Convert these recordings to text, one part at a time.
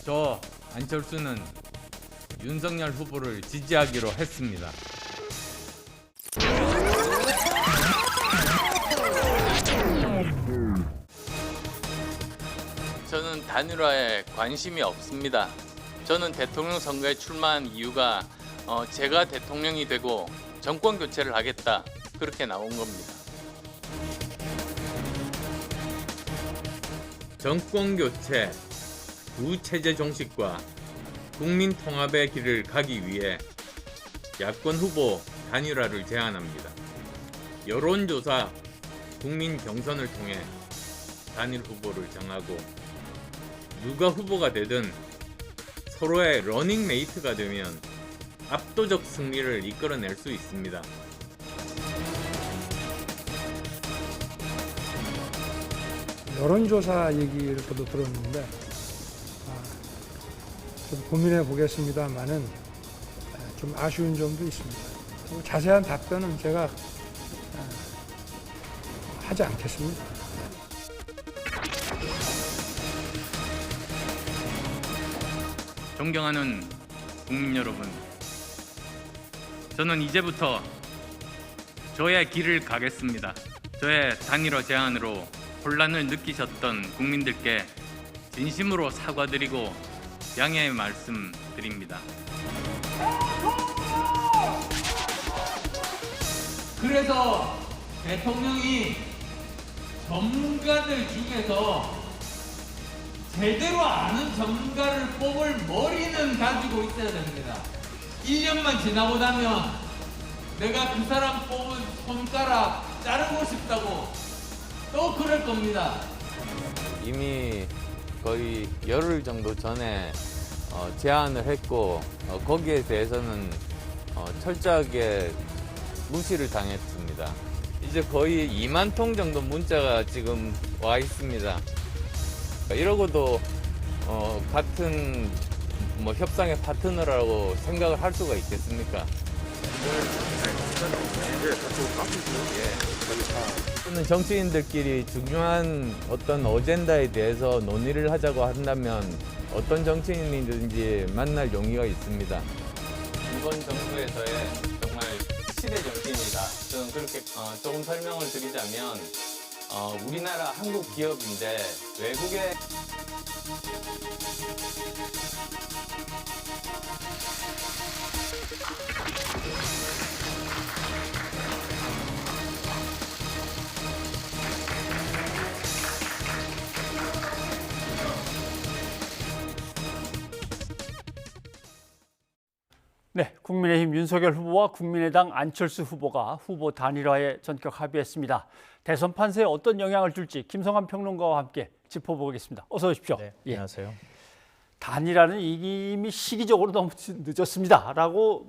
저 안철수는 윤석열 후보를 지지하기로 했습니다. 저는 단일화에 관심이 없습니다. 저는 대통령 선거에 출마한 이유가 제가 대통령이 되고 정권 교체를 하겠다, 그렇게 나온 겁니다. 정권 교체, 두 체제 종식과 국민 통합의 길을 가기 위해 야권 후보 단일화를 제안합니다. 여론조사, 국민 경선을 통해 단일 후보를 정하고 누가 후보가 되든 서로의 러닝메이트가 되면 압도적 승리를 이끌어낼 수 있습니다. 여론조사 얘기를 저도 들었는데 좀 고민해 보겠습니다만은 좀 아쉬운 점도 있습니다. 그리고 자세한 답변은 제가 하지 않겠습니다. 존경하는 국민 여러분, 저는 이제부터 저의 길을 가겠습니다. 저의 단일화 제안으로 혼란을 느끼셨던 국민들께 진심으로 사과드리고 양해의 말씀 드립니다. 그래서 대통령이 전문가들 중에서 제대로 아는 전문가를 뽑을 머리는 가지고 있어야 됩니다. 1년만 지나고 나면 내가 그 사람 뽑은 손가락 자르고 싶다고 또 그럴 겁니다. 이미 거의 열흘 정도 전에 제안을 했고 거기에 대해서는 철저하게 무시를 당했습니다. 이제 거의 2만 통 정도 문자가 지금 와 있습니다. 이러고도 같은 협상의 파트너라고 생각을 할 수가 있겠습니까? 저는 정치인들끼리 중요한 어떤 어젠다에 대해서 논의를 하자고 한다면 어떤 정치인이든지 만날 용의가 있습니다. 이번 정부에서의 정말 시대 정치인이다. 저는 그렇게 조금 설명을 드리자면 우리나라 한국 기업인데 외국에 네, 국민의힘 윤석열 후보와 국민의당 안철수 후보가 후보 단일화에 전격 합의했습니다. 대선 판세에 어떤 영향을 줄지 김성환 평론가와 함께 짚어보겠습니다. 어서 오십시오. 네, 안녕하세요. 단일화는 이미 시기적으로 너무 늦었습니다라고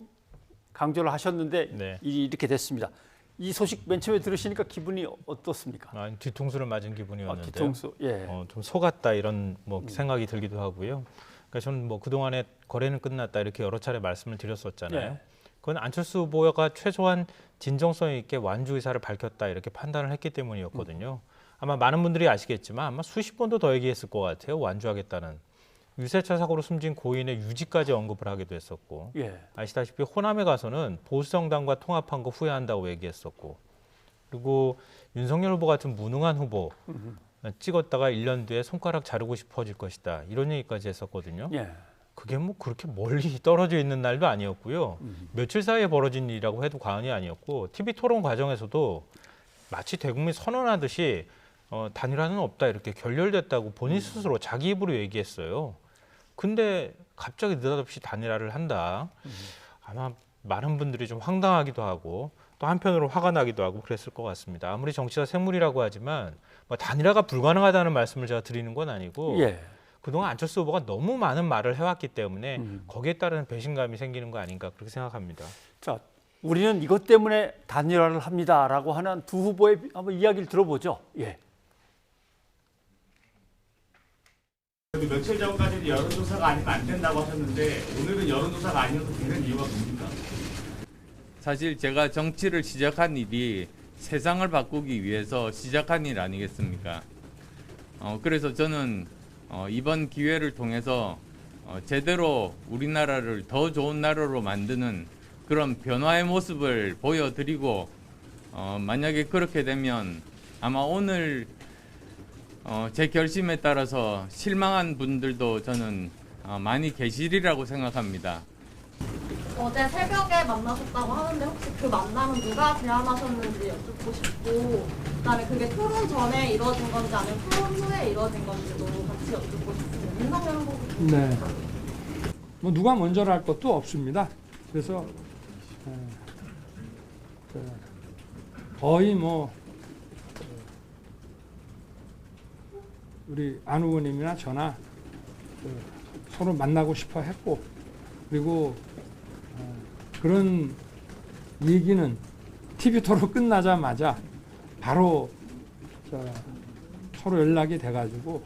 강조를 하셨는데 네. 이렇게 됐습니다. 이 소식 맨 처음에 들으시니까 기분이 어떻습니까? 뒤통수를 맞은 기분이었는데요. 뒤통수, 예. 좀 속았다 이런 생각이 들기도 하고요. 그러니까 저는 그동안에 거래는 끝났다 이렇게 여러 차례 말씀을 드렸었잖아요. 예. 그건 안철수 후보가 최소한 진정성 있게 완주 의사를 밝혔다 이렇게 판단을 했기 때문이었거든요. 아마 많은 분들이 아시겠지만 아마 수십 번도 더 얘기했을 것 같아요. 완주하겠다는. 유세차 사고로 숨진 고인의 유지까지 언급을 하기도 했었고, 예. 아시다시피 호남에 가서는 보수정당과 통합한 거 후회한다고 얘기했었고, 그리고 윤석열 후보 같은 무능한 후보 찍었다가 1년 뒤에 손가락 자르고 싶어질 것이다 이런 얘기까지 했었거든요. 예. 그게 그렇게 멀리 떨어져 있는 날도 아니었고요. 며칠 사이에 벌어진 일이라고 해도 과언이 아니었고, TV 토론 과정에서도 마치 대국민 선언하듯이 단일화는 없다 이렇게 결렬됐다고 본인 스스로 자기 입으로 얘기했어요. 근데 갑자기 느닷없이 단일화를 한다. 아마 많은 분들이 좀 황당하기도 하고 또 한편으로 화가 나기도 하고 그랬을 것 같습니다. 아무리 정치가 생물이라고 하지만 단일화가 불가능하다는 말씀을 제가 드리는 건 아니고 예. 그동안 안철수 후보가 너무 많은 말을 해왔기 때문에 거기에 따른 배신감이 생기는 거 아닌가 그렇게 생각합니다. 자, 우리는 이것 때문에 단일화를 합니다라고 하는 두 후보의 한번 이야기를 들어보죠. 예. 며칠 전까지는 여론조사가 아니면 안 된다고 하셨는데 오늘은 여론조사가 아니어도 되는 이유가 뭡니까? 사실 제가 정치를 시작한 일이 세상을 바꾸기 위해서 시작한 일 아니겠습니까? 그래서 저는 이번 기회를 통해서 제대로 우리나라를 더 좋은 나라로 만드는 그런 변화의 모습을 보여드리고 만약에 그렇게 되면 아마 오늘 제 결심에 따라서 실망한 분들도 저는 많이 계시리라고 생각합니다. 어제 새벽에 만나셨다고 하는데 혹시 그 만남은 누가 제안하셨는지 여쭙고 싶고, 그다음에 그게 토론 전에 이루어진 건지 아니면 토론 후에 이루어진 건지도 같이 여쭙고 싶습니다. 윤석열 후보. 네. 뭐 누가 먼저 할 것도 없습니다. 그래서 거의 뭐 우리 안 의원님이나 저나 서로 만나고 싶어 했고, 그리고 그런 얘기는 TV 토론 끝나자마자 바로 서로 연락이 돼가지고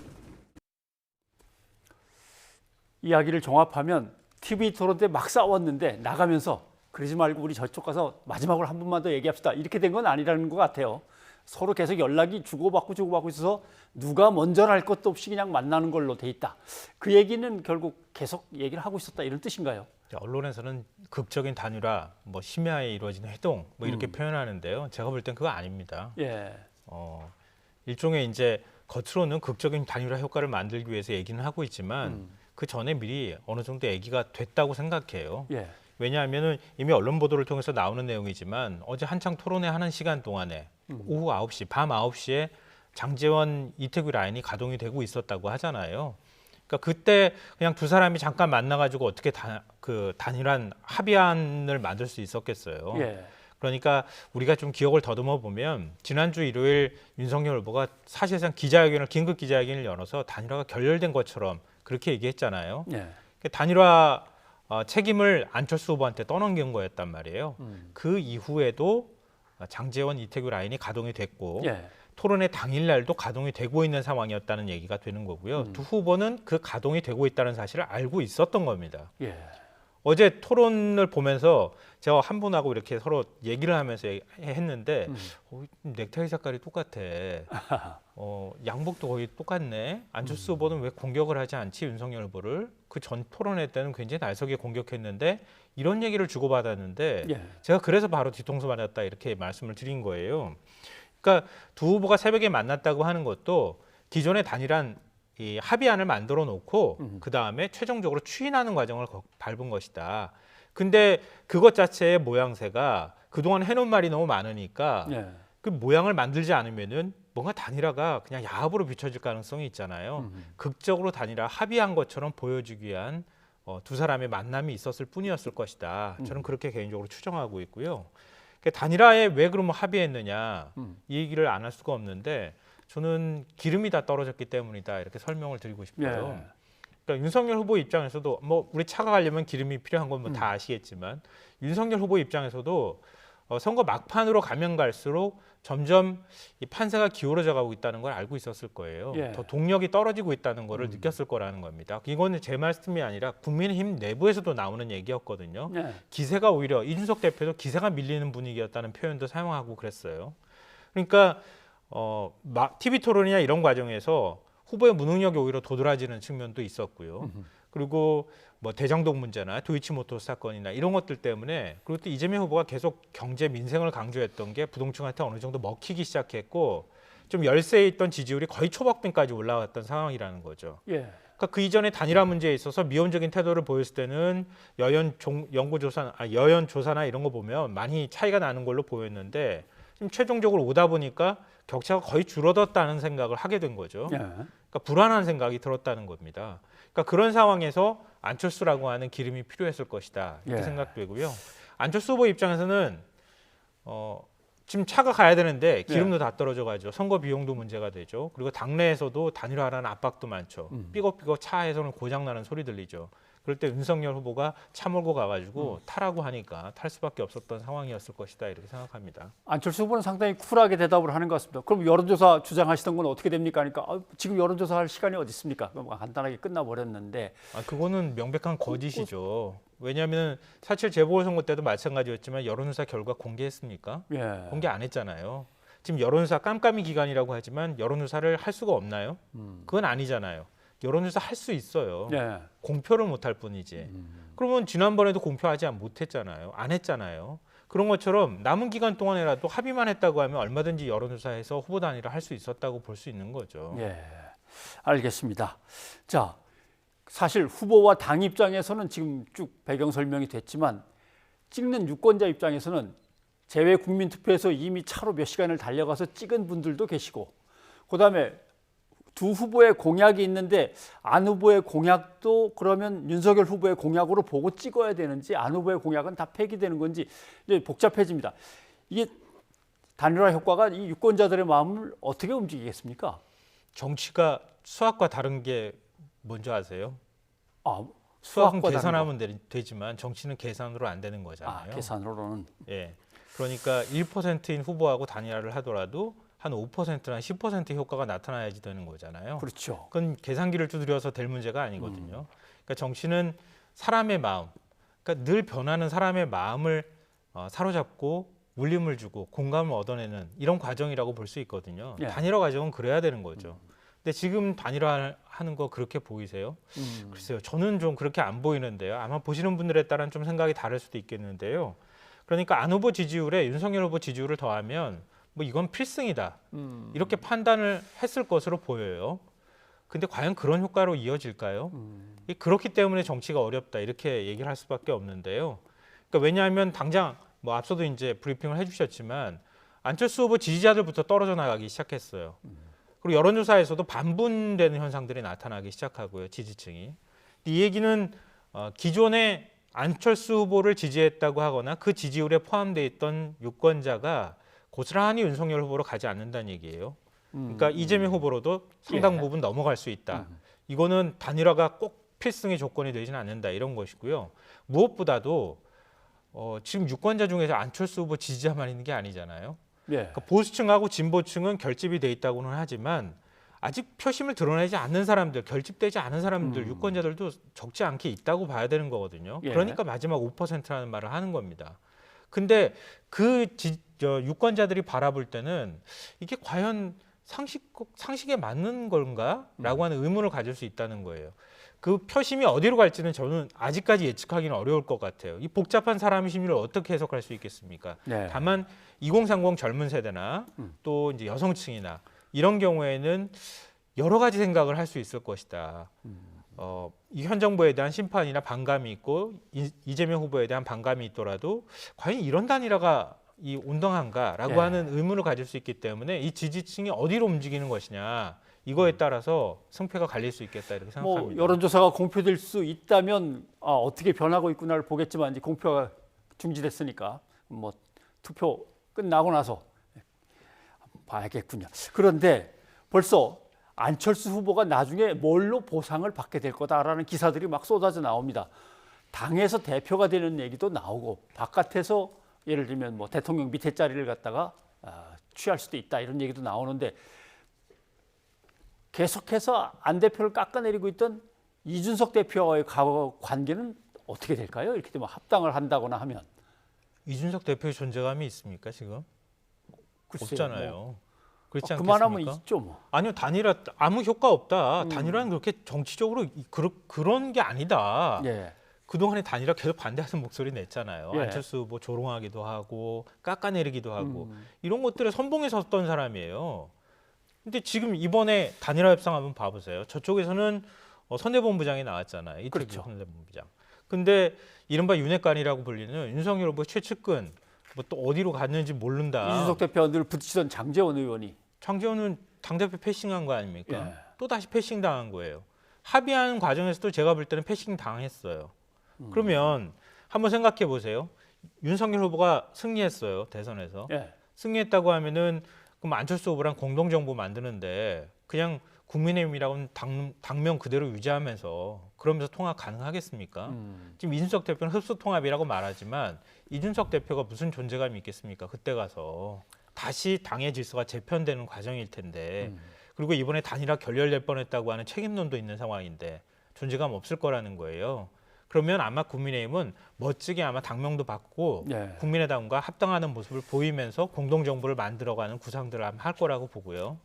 이야기를 종합하면 TV 토론 때 막 싸웠는데 나가면서 그러지 말고 우리 저쪽 가서 마지막으로 한 번만 더 얘기합시다. 이렇게 된 건 아니라는 것 같아요. 서로 계속 연락이 주고받고 있어서 누가 먼저 할 것도 없이 그냥 만나는 걸로 돼 있다. 그 얘기는 결국 계속 얘기를 하고 있었다, 이런 뜻인가요? 언론에서는 극적인 단일화, 뭐 심야에 이루어지는 회동, 뭐 이렇게 표현하는데요. 제가 볼 땐 그거 아닙니다. 예. 일종의 이제 겉으로는 극적인 단일화 효과를 만들기 위해서 얘기는 하고 있지만 그 전에 미리 어느 정도 얘기가 됐다고 생각해요. 예. 왜냐하면은 이미 언론 보도를 통해서 나오는 내용이지만 어제 한창 토론회 하는 시간 동안에 오후 9시, 밤 9시에 장제원 이태규 라인이 가동이 되고 있었다고 하잖아요. 그러니까 그때 그냥 두 사람이 잠깐 만나가지고 어떻게 단일한 합의안을 만들 수 있었겠어요. 예. 그러니까 우리가 좀 기억을 더듬어 보면 지난주 일요일 윤석열 후보가 사실상 긴급 기자회견을 열어서 단일화가 결렬된 것처럼 그렇게 얘기했잖아요. 예. 단일화 책임을 안철수 후보한테 떠넘긴 거였단 말이에요. 그 이후에도 장제원, 이태규 라인이 가동이 됐고 예. 토론회 당일날도 가동이 되고 있는 상황이었다는 얘기가 되는 거고요. 두 후보는 그 가동이 되고 있다는 사실을 알고 있었던 겁니다. 예. 어제 토론을 보면서 제가 한 분하고 이렇게 서로 얘기를 하면서 했는데 넥타이 색깔이 똑같아. 양복도 거의 똑같네. 안철수 후보는 왜 공격을 하지 않지, 윤석열 후보를? 그 전 토론회 때는 굉장히 날석에 공격했는데 이런 얘기를 주고받았는데 예. 제가 그래서 바로 뒤통수 맞았다 이렇게 말씀을 드린 거예요. 그러니까 두 후보가 새벽에 만났다고 하는 것도 기존의 단일한 이 합의안을 만들어 놓고 그 다음에 최종적으로 추인하는 과정을 밟은 것이다. 근데 그것 자체의 모양새가 그동안 해놓은 말이 너무 많으니까 예. 그 모양을 만들지 않으면은 뭔가 단일화가 그냥 야합으로 비춰질 가능성이 있잖아요. 극적으로 단일화 합의한 것처럼 보여주기 위한 두 사람의 만남이 있었을 뿐이었을 것이다. 저는 그렇게 개인적으로 추정하고 있고요. 단일화에 왜 그러면 합의했느냐 이 얘기를 안 할 수가 없는데 저는 기름이 다 떨어졌기 때문이다 이렇게 설명을 드리고 싶어요. 예. 그러니까 윤석열 후보 입장에서도 뭐 우리 차가 가려면 기름이 필요한 건 뭐 다 아시겠지만 윤석열 후보 입장에서도 선거 막판으로 가면 갈수록 점점 이 판세가 기울어져 가고 있다는 걸 알고 있었을 거예요. 예. 더 동력이 떨어지고 있다는 거를 느꼈을 거라는 겁니다. 이거는 제 말씀이 아니라 국민의힘 내부에서도 나오는 얘기였거든요. 예. 기세가 오히려 이준석 대표도 기세가 밀리는 분위기였다는 표현도 사용하고 그랬어요. 그러니까 TV 토론이나 이런 과정에서 후보의 무능력이 오히려 도드라지는 측면도 있었고요. 그리고 뭐 대장동 문제나 도이치모터스 사건이나 이런 것들 때문에, 그리고 또 이재명 후보가 계속 경제 민생을 강조했던 게 부동층한테 어느 정도 먹히기 시작했고 좀 열세에 있던 지지율이 거의 초박빙까지 올라갔던 상황이라는 거죠. 예. 그러니까 그 이전에 단일화 문제에 있어서 미온적인 태도를 보였을 때는 여연 조사나 이런 거 보면 많이 차이가 나는 걸로 보였는데 지금 최종적으로 오다 보니까 격차가 거의 줄어들었다는 생각을 하게 된 거죠. 예. 그러니까 불안한 생각이 들었다는 겁니다. 그러니까 그런 상황에서 안철수라고 하는 기름이 필요했을 것이다 이렇게 예. 생각되고요. 안철수 후보 입장에서는 지금 차가 가야 되는데 기름도 다 떨어져가지고 선거 비용도 문제가 되죠. 그리고 당내에서도 단일화라는 압박도 많죠. 삐걱삐걱 차에서는 고장나는 소리 들리죠. 그럴 때 윤석열 후보가 차 몰고 가가지고 타라고 하니까 탈 수밖에 없었던 상황이었을 것이다 이렇게 생각합니다. 안철수 후보는 상당히 쿨하게 대답을 하는 것 같습니다. 그럼 여론조사 주장하시던 건 어떻게 됩니까? 그러니까 지금 여론조사 할 시간이 어디 있습니까? 간단하게 끝나버렸는데. 그거는 명백한 거짓이죠. 왜냐하면 사실 재보궐선거 때도 마찬가지였지만 여론조사 결과 공개했습니까? 예. 공개 안 했잖아요. 지금 여론조사 깜깜이 기간이라고 하지만 여론조사를 할 수가 없나요? 그건 아니잖아요. 여론조사 할 수 있어요. 예. 공표를 못할 뿐이지. 그러면 지난번에도 공표하지 못했잖아요. 안 했잖아요. 그런 것처럼 남은 기간 동안에라도 합의만 했다고 하면 얼마든지 여론조사에서 후보 단일화 할 수 있었다고 볼 수 있는 거죠. 예, 알겠습니다. 자, 사실 후보와 당 입장에서는 지금 쭉 배경 설명이 됐지만 찍는 유권자 입장에서는 재외 국민투표에서 이미 차로 몇 시간을 달려가서 찍은 분들도 계시고, 그다음에 두 후보의 공약이 있는데 안 후보의 공약도 그러면 윤석열 후보의 공약으로 보고 찍어야 되는지, 안 후보의 공약은 다 폐기되는 건지 이제 복잡해집니다. 이게 단일화 효과가 이 유권자들의 마음을 어떻게 움직이겠습니까? 정치가 수학과 다른 게 뭔지 아세요? 아, 수학은 수학과 계산하면 되지만 정치는 계산으로 안 되는 아, 거잖아요. 계산으로는. 예. 그러니까 1%인 후보하고 단일화를 하더라도 한 5%나 10% 효과가 나타나야지 되는 거잖아요. 그렇죠. 그건 계산기를 두드려서 될 문제가 아니거든요. 그러니까 정치는 사람의 마음, 그러니까 늘 변하는 사람의 마음을 사로잡고 울림을 주고 공감을 얻어내는 이런 과정이라고 볼 수 있거든요. 예. 단일화 과정은 그래야 되는 거죠. 근데 지금 단일화하는 거 그렇게 보이세요? 글쎄요, 저는 좀 그렇게 안 보이는데요. 아마 보시는 분들에 따른 좀 생각이 다를 수도 있겠는데요. 그러니까 안 후보 지지율에 윤석열 후보 지지율을 더하면 뭐 이건 필승이다 이렇게 판단을 했을 것으로 보여요. 근데 과연 그런 효과로 이어질까요? 그렇기 때문에 정치가 어렵다 이렇게 얘기를 할 수밖에 없는데요. 그러니까 왜냐하면 당장 뭐 앞서도 이제 브리핑을 해주셨지만 안철수 후보 지지자들부터 떨어져 나가기 시작했어요. 그리고 여론조사에서도 반분되는 현상들이 나타나기 시작하고요, 지지층이. 이 얘기는 기존에 안철수 후보를 지지했다고 하거나 그 지지율에 포함되어 있던 유권자가 고스란히 윤석열 후보로 가지 않는다는 얘기예요. 그러니까 이재명 후보로도 상당 예. 부분 넘어갈 수 있다. 이거는 단일화가 꼭 필승의 조건이 되지는 않는다 이런 것이고요. 무엇보다도 지금 유권자 중에서 안철수 후보 지지자만 있는 게 아니잖아요. 예. 그러니까 보수층하고 진보층은 결집이 돼 있다고는 하지만 아직 표심을 드러내지 않는 사람들, 결집되지 않은 사람들, 유권자들도 적지 않게 있다고 봐야 되는 거거든요. 예. 그러니까 마지막 5%라는 말을 하는 겁니다. 근데 그 유권자들이 바라볼 때는 이게 과연 상식에 맞는 건가라고 하는 의문을 가질 수 있다는 거예요. 그 표심이 어디로 갈지는 저는 아직까지 예측하기는 어려울 것 같아요. 이 복잡한 사람의 심리를 어떻게 해석할 수 있겠습니까? 네. 다만 2030 젊은 세대나 또 이제 여성층이나 이런 경우에는 여러 가지 생각을 할 수 있을 것이다. 이 현 정부에 대한 심판이나 반감이 있고 이재명 후보에 대한 반감이 있더라도 과연 이런 단일화가 이 온당한가라고 예. 하는 의문을 가질 수 있기 때문에 이 지지층이 어디로 움직이는 것이냐 이거에 따라서 승패가 갈릴 수 있겠다 이렇게 생각합니다. 뭐 여론조사가 공표될 수 있다면 어떻게 변하고 있구나를 보겠지만 이제 공표가 중지됐으니까 뭐 투표 끝나고 나서 봐야겠군요. 그런데 벌써 안철수 후보가 나중에 뭘로 보상을 받게 될 거다라는 기사들이 막 쏟아져 나옵니다. 당에서 대표가 되는 얘기도 나오고 바깥에서 예를 들면 뭐 대통령 밑에 자리를 갖다가 취할 수도 있다 이런 얘기도 나오는데 계속해서 안 대표를 깎아내리고 있던 이준석 대표와의 관계는 어떻게 될까요? 이렇게 되면 합당을 한다거나 하면 이준석 대표의 존재감이 있습니까 지금? 글쎄요, 없잖아요. 뭐. 그렇지 않겠습니까? 그만하면 있죠 뭐. 아니요, 단일화 아무 효과 없다. 단일화는 그렇게 정치적으로 그런 게 아니다. 예. 그동안에 단일화 계속 반대하는 목소리 냈잖아요. 예. 안철수 후보 조롱하기도 하고 깎아내리기도 하고 이런 것들을 선봉에 섰던 사람이에요. 근데 지금 이번에 단일화 협상 한번 봐보세요. 저쪽에서는 선대본부장이 나왔잖아요. 이태규 그렇죠. 선대본부장. 근데 이른바 윤핵관이라고 불리는 윤석열 후보 최측근 뭐 또 어디로 갔는지 모른다. 이준석 대표와 늘 부딪히던 장제원 의원이 장제원은 당대표 패싱한 거 아닙니까? 예. 또 다시 패싱 당한 거예요. 합의하는 과정에서도 제가 볼 때는 패싱 당했어요. 그러면 한번 생각해 보세요. 윤석열 후보가 승리했어요. 대선에서. 예. 승리했다고 하면은 그럼 안철수 후보랑 공동 정부 만드는데 그냥 국민의힘이라고는 당명 그대로 유지하면서 그러면서 통합 가능하겠습니까? 지금 이준석 대표는 흡수 통합이라고 말하지만 이준석 대표가 무슨 존재감이 있겠습니까? 그때 가서 다시 당의 질서가 재편되는 과정일 텐데 그리고 이번에 단일화 결렬될 뻔했다고 하는 책임론도 있는 상황인데 존재감 없을 거라는 거예요. 그러면 아마 국민의힘은 멋지게 아마 당명도 바꾸고 예. 국민의당과 합당하는 모습을 보이면서 공동정부를 만들어가는 구상들을 할 거라고 보고요.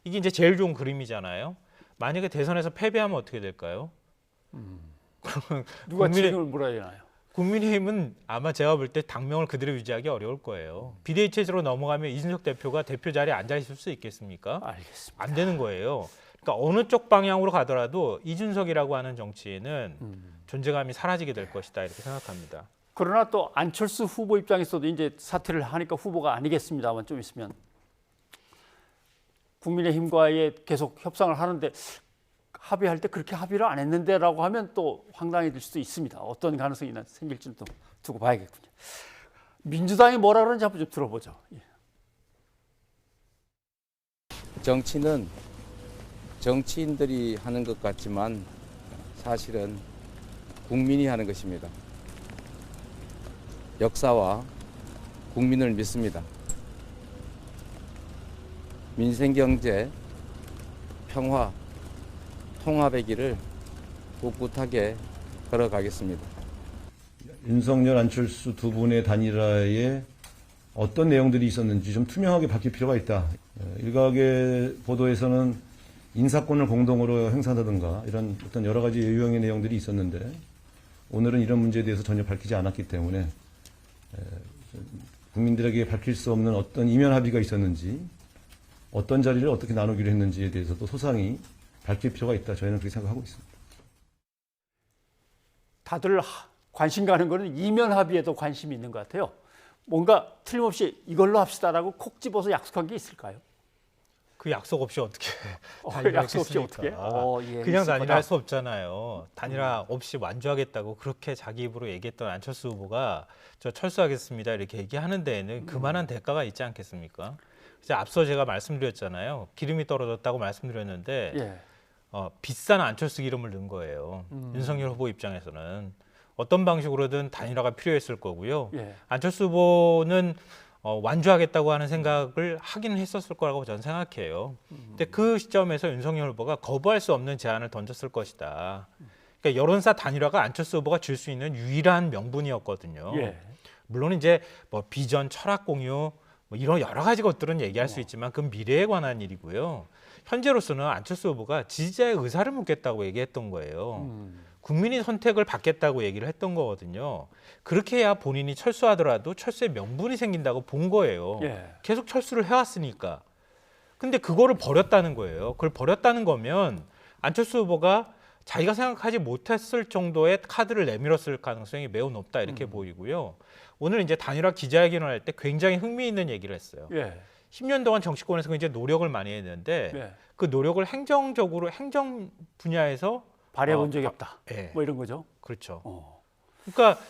이게 이제 제일 좋은 그림이잖아요. 만약에 대선에서 패배하면 어떻게 될까요? 누가 국민의- 책임을 물어야 되나요? 국민의힘은 아마 제가 볼 때 당명을 그대로 유지하기 어려울 거예요. 비대위 체제로 넘어가면 이준석 대표가 대표 자리에 앉아 있을 수 있겠습니까? 알겠습니다. 안 되는 거예요. 그러니까 어느 쪽 방향으로 가더라도 이준석이라고 하는 정치인은 존재감이 사라지게 될 것이다 이렇게 생각합니다. 그러나 또 안철수 후보 입장에서도 이제 사퇴를 하니까 후보가 아니겠습니다만 좀 있으면 국민의힘과의 계속 협상을 하는데 합의할 때 그렇게 합의를 안 했는데라고 하면 또 황당해질 수도 있습니다. 어떤 가능성이 생길지는 또 두고 봐야겠군요. 민주당이 뭐라 그러는지 한번 좀 들어보죠. 예. 정치는 정치인들이 하는 것 같지만 사실은 국민이 하는 것입니다. 역사와 국민을 믿습니다. 민생 경제, 평화, 통합의 길을 꿋꿋하게 걸어가겠습니다. 윤석열, 안철수 두 분의 단일화에 어떤 내용들이 있었는지 좀 투명하게 밝힐 필요가 있다. 일각의 보도에서는 인사권을 공동으로 행사한다든가 이런 어떤 여러 가지 유형의 내용들이 있었는데 오늘은 이런 문제에 대해서 전혀 밝히지 않았기 때문에 국민들에게 밝힐 수 없는 어떤 이면 합의가 있었는지 어떤 자리를 어떻게 나누기로 했는지에 대해서도 소상히 밝힐 필요가 있다. 저희는 그렇게 생각하고 있습니다. 다들 관심 가는 거는 이면 합의에도 관심이 있는 것 같아요. 뭔가 틀림없이 이걸로 합시다라고 콕 집어서 약속한 게 있을까요? 그 약속 없이 어떻게 약속 없이 어떻게? 예, 그냥 있을 단일화 거다. 할 수 없잖아요. 단일화 없이 완주하겠다고 그렇게 자기 입으로 얘기했던 안철수 후보가 저 철수하겠습니다 이렇게 얘기하는 데에는 그만한 대가가 있지 않겠습니까? 이제 앞서 제가 말씀드렸잖아요. 기름이 떨어졌다고 말씀드렸는데 예. 비싼 안철수 기름을 넣은 거예요. 윤석열 후보 입장에서는 어떤 방식으로든 단일화가 필요했을 거고요. 예. 안철수 후보는 완주하겠다고 하는 생각을 하긴 했었을 거라고 저는 생각해요. 근데 그 시점에서 윤석열 후보가 거부할 수 없는 제안을 던졌을 것이다. 그러니까 여론사 단일화가 안철수 후보가 줄 수 있는 유일한 명분이었거든요. 예. 물론 이제 뭐 비전, 철학 공유 뭐 이런 여러 가지 것들은 얘기할 수 있지만 그건 미래에 관한 일이고요. 현재로서는 안철수 후보가 지지자의 의사를 묻겠다고 얘기했던 거예요. 국민이 선택을 받겠다고 얘기를 했던 거거든요. 그렇게 해야 본인이 철수하더라도 철수의 명분이 생긴다고 본 거예요. 예. 계속 철수를 해왔으니까. 근데 그거를 버렸다는 거예요. 그걸 버렸다는 거면 안철수 후보가 자기가 생각하지 못했을 정도의 카드를 내밀었을 가능성이 매우 높다 이렇게 보이고요. 오늘 이제 단일화 기자회견을 할 때 굉장히 흥미있는 얘기를 했어요. 예. 10년 동안 정치권에서 굉장히 노력을 많이 했는데 예. 그 노력을 행정적으로 행정 분야에서 발휘해 본 적이 없다. 예. 뭐 이런 거죠. 그렇죠. 어. 그러니까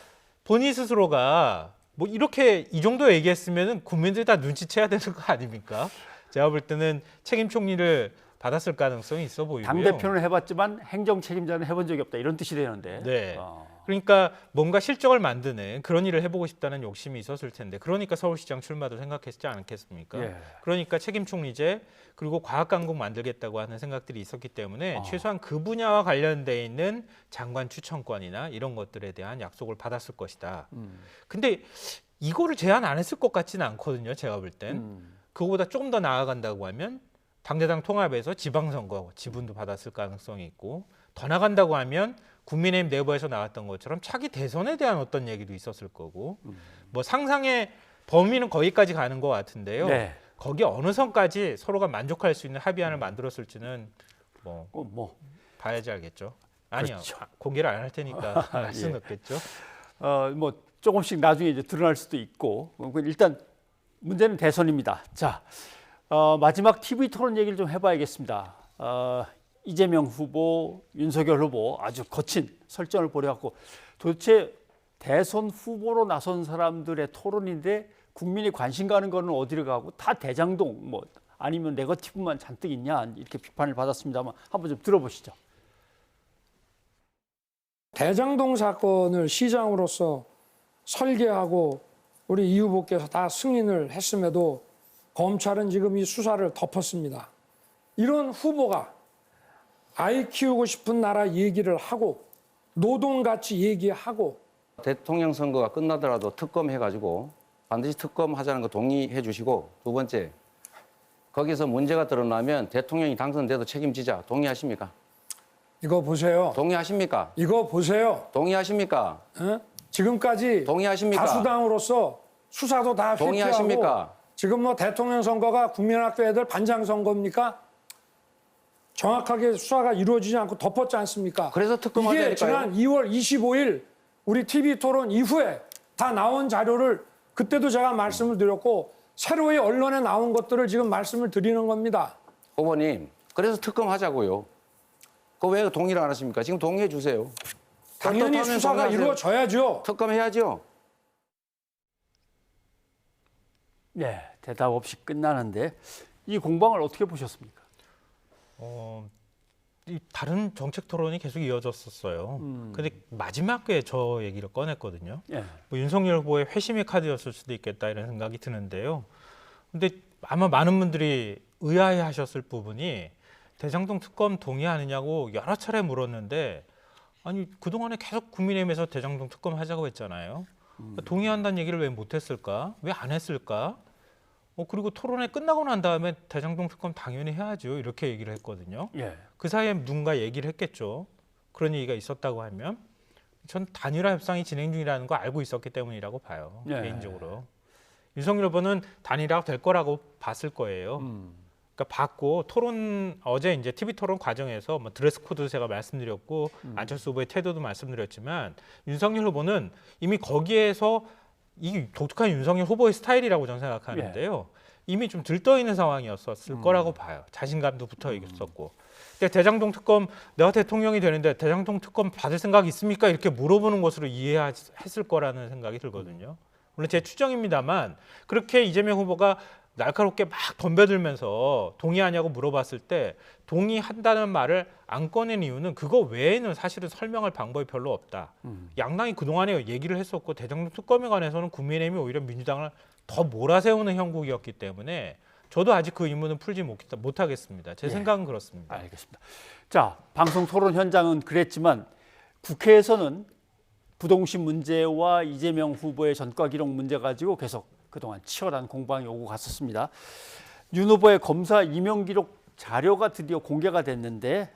본인 스스로가 뭐 이렇게 이 정도 얘기했으면 국민들이 다 눈치채야 되는 거 아닙니까? 제가 볼 때는 책임 총리를 받았을 가능성이 있어 보이고요. 당 대표는 해봤지만 행정 책임자는 해본 적이 없다 이런 뜻이 되는데. 네. 그러니까 뭔가 실적을 만드는 그런 일을 해보고 싶다는 욕심이 있었을 텐데 그러니까 서울시장 출마도 생각했지 않겠습니까? 예. 그러니까 책임총리제 그리고 과학강국 만들겠다고 하는 생각들이 있었기 때문에 최소한 그 분야와 관련돼 있는 장관 추천권이나 이런 것들에 대한 약속을 받았을 것이다. 근데 이거를 제안 안 했을 것 같지는 않거든요. 제가 볼 땐. 그거보다 조금 더 나아간다고 하면 당대당 통합에서 지방선거 지분도 받았을 가능성이 있고 더 나간다고 하면 국민의힘 내부에서 나왔던 것처럼 차기 대선에 대한 어떤 얘기도 있었을 거고 뭐 상상의 범위는 거기까지 가는 것 같은데요. 네. 거기 어느 선까지 서로가 만족할 수 있는 합의안을 만들었을지는 뭐 봐야지 알겠죠. 아니요. 그렇죠. 공개를 안 할 테니까 알 수는 예. 없겠죠. 뭐 조금씩 나중에 이제 드러날 수도 있고 일단 문제는 대선입니다. 자, 마지막 TV 토론 얘기를 좀 해봐야겠습니다. 이재명 후보, 윤석열 후보 아주 거친 설전을 벌여갖고 도대체 대선 후보로 나선 사람들의 토론인데 국민이 관심 가는 거는 어디로 가고 다 대장동 뭐 아니면 네거티브만 잔뜩 있냐 이렇게 비판을 받았습니다만 한번 좀 들어보시죠. 대장동 사건을 시장으로서 설계하고 우리 이 후보께서 다 승인을 했음에도 검찰은 지금 이 수사를 덮었습니다. 이런 후보가 아이 키우고 싶은 나라 얘기를 하고 노동같이 얘기하고 대통령 선거가 끝나더라도 특검 해가지고 반드시 특검 하자는 거 동의해 주시고 두 번째 거기서 문제가 드러나면 대통령이 당선돼도 책임지자. 동의하십니까? 이거 보세요. 동의하십니까? 이거 보세요. 동의하십니까? 어? 지금까지 동의하십니까? 다수당으로서 수사도 다 회피하고 동의하십니까? 지금 뭐 대통령 선거가 국민학교 애들 반장 선거입니까? 정확하게 수사가 이루어지지 않고 덮었지 않습니까? 그래서 특검하자니까요. 이게 지난 2월 25일 우리 TV 토론 이후에 다 나온 자료를 그때도 제가 말씀을 드렸고 새로이 언론에 나온 것들을 지금 말씀을 드리는 겁니다. 후보님, 그래서 특검하자고요. 그거 왜 동의를 안 하십니까? 지금 동의해 주세요. 당연히 떳떳하면 수사가 동의하세요. 이루어져야죠. 특검해야죠. 네, 대답 없이 끝나는데 이 공방을 어떻게 보셨습니까? 이 다른 정책 토론이 계속 이어졌었어요. 근데 마지막에 저 얘기를 꺼냈거든요. 예. 뭐 윤석열 후보의 회심의 카드였을 수도 있겠다 이런 생각이 드는데요. 근데 아마 많은 분들이 의아해하셨을 부분이 대장동 특검 동의하느냐고 여러 차례 물었는데 아니 그동안에 계속 국민의힘에서 대장동 특검 하자고 했잖아요. 동의한다는 얘기를 왜 못했을까? 왜 안 했을까? 그리고 토론회 끝나고 난 다음에 대장동 특검 당연히 해야죠. 이렇게 얘기를 했거든요. 예. 그 사이에 누군가 얘기를 했겠죠. 그런 얘기가 있었다고 하면 전 단일화 협상이 진행 중이라는 거 알고 있었기 때문이라고 봐요. 예. 개인적으로. 윤석열 후보는 단일화가 될 거라고 봤을 거예요. 그러니까 봤고 토론 어제 이제 TV 토론 과정에서 뭐 드레스 코드 제가 말씀드렸고 안철수 후보의 태도도 말씀드렸지만 윤석열 후보는 이미 거기에서 이 독특한 윤석열 후보의 스타일이라고 저는 생각하는데요. 이미 좀 들떠 있는 상황이었을 거라고 봐요. 자신감도 붙어 있었고. 근데 대장동 특검 내가 대통령이 되는데 대장동 특검 받을 생각 있습니까? 이렇게 물어보는 것으로 이해했을 거라는 생각이 들거든요. 물론 제 추정입니다만 그렇게 이재명 후보가 날카롭게 막 덤벼들면서 동의하냐고 물어봤을 때 동의한다는 말을 안 꺼낸 이유는 그거 외에는 사실은 설명할 방법이 별로 없다. 양당이 그동안에 얘기를 했었고 대장동 특검에 관해서는 국민의힘이 오히려 민주당을 더 몰아세우는 형국이었기 때문에 저도 아직 그 의문은 풀지 못하겠습니다. 제 생각은 그렇습니다. 알겠습니다. 자, 방송 토론 현장은 그랬지만 국회에서는 부동신 문제와 이재명 후보의 전과 기록 문제 가지고 계속 그동안 치열한 공방이 오고 갔었습니다. 윤 후보의 검사 임용 기록 자료가 드디어 공개가 됐는데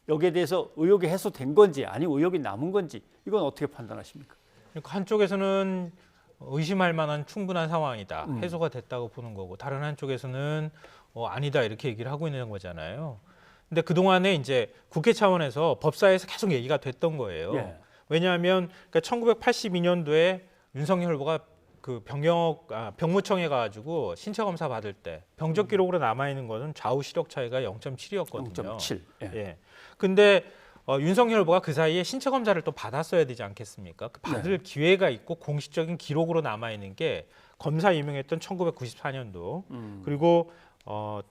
여기에 대해서 의혹이 해소된 건지 아니면 의혹이 남은 건지 이건 어떻게 판단하십니까? 그러니까 한쪽에서는 의심할 만한 충분한 상황이다. 해소가 됐다고 보는 거고 다른 한쪽에서는 아니다 이렇게 얘기를 하고 있는 거잖아요. 근데 그동안에 이제 국회 차원에서 법사위에서 계속 얘기가 됐던 거예요. 예. 왜냐하면 그러니까 1982년도에 윤석열 후보가 그 병무청에 가가지고 신체 검사 받을 때 병적 기록으로 남아 있는 거는 좌우 시력 차이가 0.7이었거든요. 0.7. 예. 근데 윤석열 후보가 그 사이에 신체 검사를 또 받았어야 되지 않겠습니까? 그 받을 기회가 있고 공식적인 기록으로 남아 있는 게 검사 임명했던 1994년도 그리고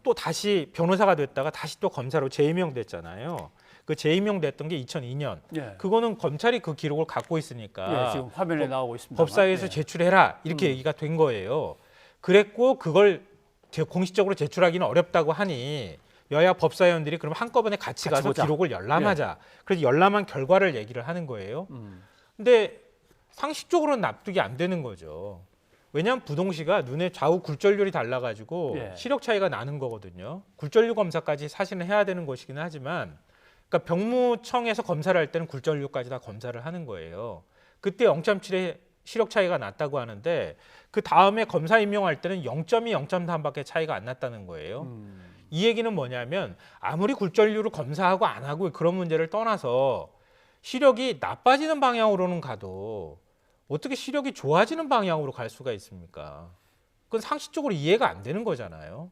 또 다시 변호사가 됐다가 다시 또 검사로 재임명됐잖아요. 그 재임명됐던 게 2002년. 예. 그거는 검찰이 그 기록을 갖고 있으니까 지금 화면에 나오고 있습니다. 법사위에서 제출해라 이렇게 얘기가 된 거예요. 그랬고 그걸 공식적으로 제출하기는 어렵다고 하니 여야 법사위원들이 그럼 한꺼번에 같이 가서 보자. 기록을 열람하자. 그래서 열람한 결과를 얘기를 하는 거예요. 근데 상식적으로는 납득이 안 되는 거죠. 왜냐하면 부동시가 눈의 좌우 굴절률이 달라가지고 시력 차이가 나는 거거든요. 굴절률 검사까지 사실은 해야 되는 것이긴 하지만 그러니까 병무청에서 검사를 할 때는 굴절률까지 다 검사를 하는 거예요. 그때 0.7의 시력 차이가 났다고 하는데 그 다음에 검사 임명할 때는 0.2, 0.3밖에 차이가 안 났다는 거예요. 이 얘기는 뭐냐면 아무리 굴절률을 검사하고 안 하고 그런 문제를 떠나서 시력이 나빠지는 방향으로는 가도 어떻게 시력이 좋아지는 방향으로 갈 수가 있습니까? 그건 상식적으로 이해가 안 되는 거잖아요.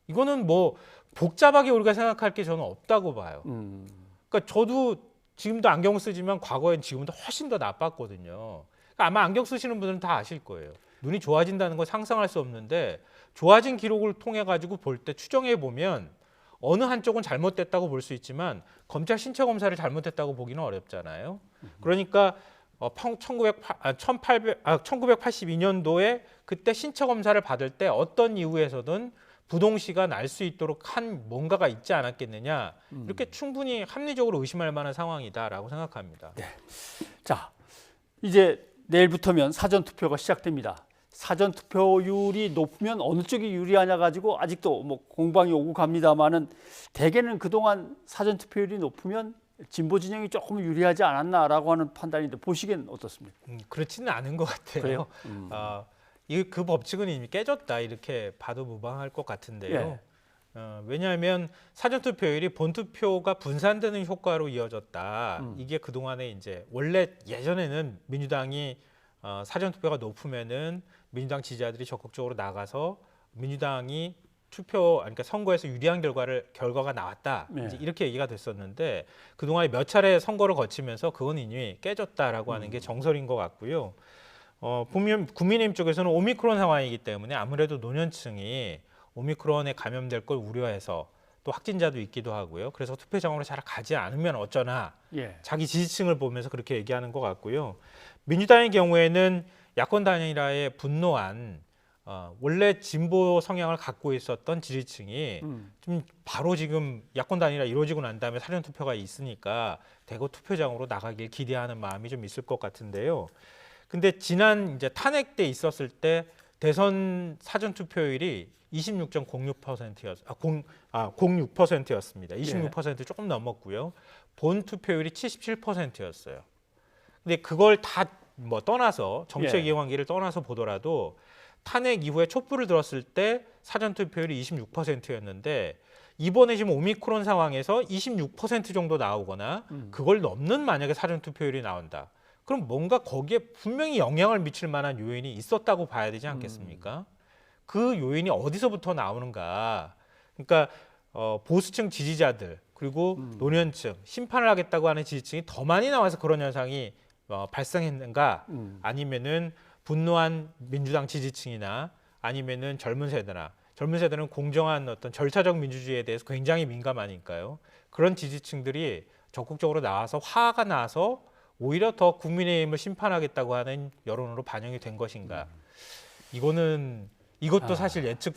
이거는 뭐 복잡하게 우리가 생각할 게 저는 없다고 봐요. 그러니까 저도 지금도 안경 쓰지만 과거엔 지금보다 훨씬 더 나빴거든요. 그러니까 아마 안경 쓰시는 분들은 다 아실 거예요. 눈이 좋아진다는 걸 상상할 수 없는데 좋아진 기록을 통해 가지고 볼 때 추정해 보면 어느 한쪽은 잘못됐다고 볼 수 있지만 검찰 신체 검사를 잘못했다고 보기는 어렵잖아요. 그러니까 1982년도에 그때 신체 검사를 받을 때 어떤 이유에서든 부동시가 날 수 있도록 한 뭔가가 있지 않았겠느냐 이렇게 충분히 합리적으로 의심할 만한 상황이다라고 생각합니다. 자, 이제 내일부터면 사전 투표가 시작됩니다. 사전 투표율이 높으면 어느 쪽이 유리하냐 가지고 아직도 뭐 공방이 오고 갑니다만은 대개는 그동안 사전 투표율이 높으면 진보 진영이 조금 유리하지 않았나라고 하는 판단인데 보시기엔 어떻습니까? 그렇지는 않은 것 같아요. 그래요? 그 법칙은 이미 깨졌다 이렇게 봐도 무방할 것 같은데요. 예. 왜냐하면 사전 투표율이 본 투표가 분산되는 효과로 이어졌다. 이게 그 동안에 이제 원래 예전에는 민주당이 사전 투표가 높으면은 민주당 지지자들이 적극적으로 나가서 민주당이 그러니까 선거에서 유리한 결과가 나왔다. 네. 이제 이렇게 얘기가 됐었는데 그동안에 몇 차례 선거를 거치면서 그건 이미 깨졌다라고 하는 게 정설인 것 같고요. 보면 국민의힘 쪽에서는 오미크론 상황이기 때문에 아무래도 노년층이 오미크론에 감염될 걸 우려해서 또 확진자도 있기도 하고요. 그래서 투표장으로 잘 가지 않으면 어쩌나 예. 자기 지지층을 보면서 그렇게 얘기하는 것 같고요. 민주당의 경우에는 야권 단일화에 분노한 원래 진보 성향을 갖고 있었던 지지층이 좀 바로 지금 야권 단일화 이루어지고 난 다음에 사전 투표가 있으니까 대거 투표장으로 나가길 기대하는 마음이 좀 있을 것 같은데요. 근데 지난 이제 탄핵 때 있었을 때 대선 사전 투표율이 06%였습니다. 26% 조금 넘었고요. 본 투표율이 77%였어요. 근데 그걸 다 뭐 떠나서 정책 이해관계를 떠나서 보더라도 탄핵 이후에 촛불을 들었을 때 사전 투표율이 26%였는데 이번에 지금 오미크론 상황에서 26% 정도 나오거나 그걸 넘는 만약에 사전 투표율이 나온다. 그럼 뭔가 거기에 분명히 영향을 미칠 만한 요인이 있었다고 봐야 되지 않겠습니까? 그 요인이 어디서부터 나오는가? 그러니까 보수층 지지자들 그리고 노년층 심판을 하겠다고 하는 지지층이 더 많이 나와서 그런 현상이 발생했는가? 아니면은 분노한 민주당 지지층이나 아니면은 젊은 세대는 공정한 어떤 절차적 민주주의에 대해서 굉장히 민감하니까요. 그런 지지층들이 적극적으로 나와서 화가 나서 오히려 더 국민의힘을 심판하겠다고 하는 여론으로 반영이 된 것인가? 이것도 사실 예측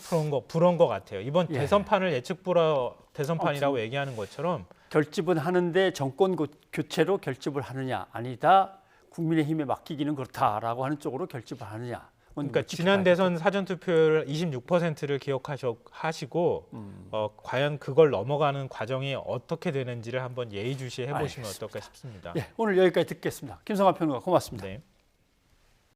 불허인 것 같아요. 이번 대선판을 예측 불허 대선판이라고 얘기하는 것처럼 결집은 하는데 정권 교체로 결집을 하느냐 아니다. 국민의힘에 맡기기는 그렇다라고 하는 쪽으로 결집을 하느냐. 그러니까 지난 대선 사전 투표율 26%를 기억하시고 과연 그걸 넘어가는 과정이 어떻게 되는지를 한번 예의주시해 보시면 어떨까 싶습니다. 오늘 여기까지 듣겠습니다. 김성환 평론가 고맙습니다. 네.